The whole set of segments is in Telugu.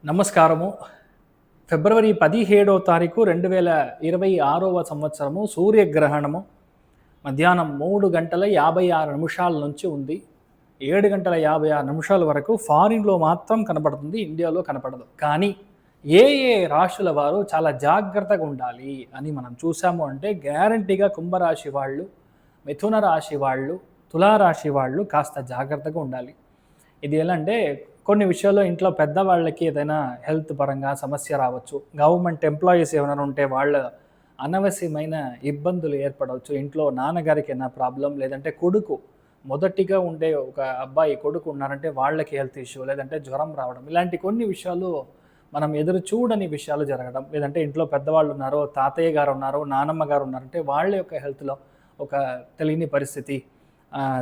నమస్కారము. ఫిబ్రవరి 17వ తారీఖు 2026వ సంవత్సరము సూర్యగ్రహణము మధ్యాహ్నం 3 గంటల 56 నిమిషాల నుంచి ఉంది. 7 గంటల 56 నిమిషాల వరకు ఫారిన్‌లో మాత్రం కనపడుతుంది. ఇండియాలో కనపడదు. కానీ ఏ ఏ రాశుల వారు చాలా జాగ్రత్తగా ఉండాలి అని మనం చూసాము అంటే గ్యారంటీగా కుంభరాశి వాళ్ళు, మిథున రాశి వాళ్ళు, తులారాశి వాళ్ళు కాస్త జాగ్రత్తగా ఉండాలి. ఇది ఎలా అంటే కొన్ని విషయాల్లో ఇంట్లో పెద్దవాళ్ళకి ఏదైనా హెల్త్ పరంగా సమస్య రావచ్చు. గవర్నమెంట్ ఎంప్లాయీస్ ఎవరైనా ఉంటే వాళ్ళ అనవసరమైన ఇబ్బందులు ఏర్పడవచ్చు. ఇంట్లో నాన్నగారికి ఏమైనా ప్రాబ్లమ్, లేదంటే కొడుకు మొదటిగా ఉండే ఒక అబ్బాయి కొడుకు ఉన్నారంటే వాళ్ళకి హెల్త్ ఇష్యూ, లేదంటే జ్వరం రావడం, ఇలాంటి కొన్ని విషయాలు మనం ఎదురు చూడని విషయాలు జరగడం, లేదంటే ఇంట్లో పెద్దవాళ్ళు ఉన్నారు, తాతయ్య గారు ఉన్నారు, నానమ్మ గారు ఉన్నారంటే వాళ్ళ యొక్క హెల్త్‌లో ఒక తెలియని పరిస్థితి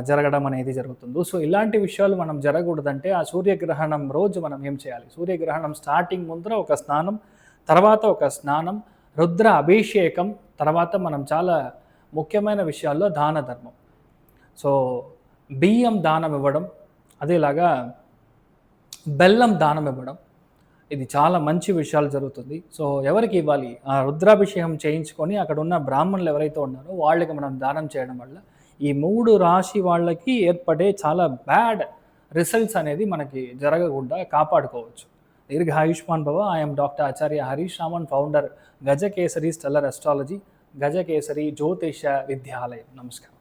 జరగడం అనేది జరుగుతుంది. సో ఇలాంటి విషయాలు మనం జరగకూడదంటే ఆ సూర్యగ్రహణం రోజు మనం ఏం చేయాలి? సూర్యగ్రహణం స్టార్టింగ్ ముందర ఒక స్నానం, తర్వాత ఒక స్నానం, రుద్ర అభిషేకం, తర్వాత మనం చాలా ముఖ్యమైన విషయాల్లో దాన ధర్మం. సో బియ్యం దానం ఇవ్వడం, అదేలాగా బెల్లం దానం ఇవ్వడం, ఇది చాలా మంచి విషయాలు జరుగుతుంది. సో ఎవరికి ఇవ్వాలి? ఆ రుద్రాభిషేకం చేయించుకొని అక్కడ ఉన్న బ్రాహ్మణులు ఎవరైతే ఉన్నారో వాళ్ళకి మనం దానం చేయడం వల్ల ఈ 3 రాశి వాళ్ళకి ఏర్పడే చాలా బ్యాడ్ రిజల్ట్స్ అనేది మనకి జరగకుండా కాపాడుకోవచ్చు. దీర్ఘాయుష్మాన్ భవ. I am doctor Acharya Harish Raman, founder Gajakesari stellar astrology, Gajakesari Jyotisha విద్యాలయం. నమస్కారం.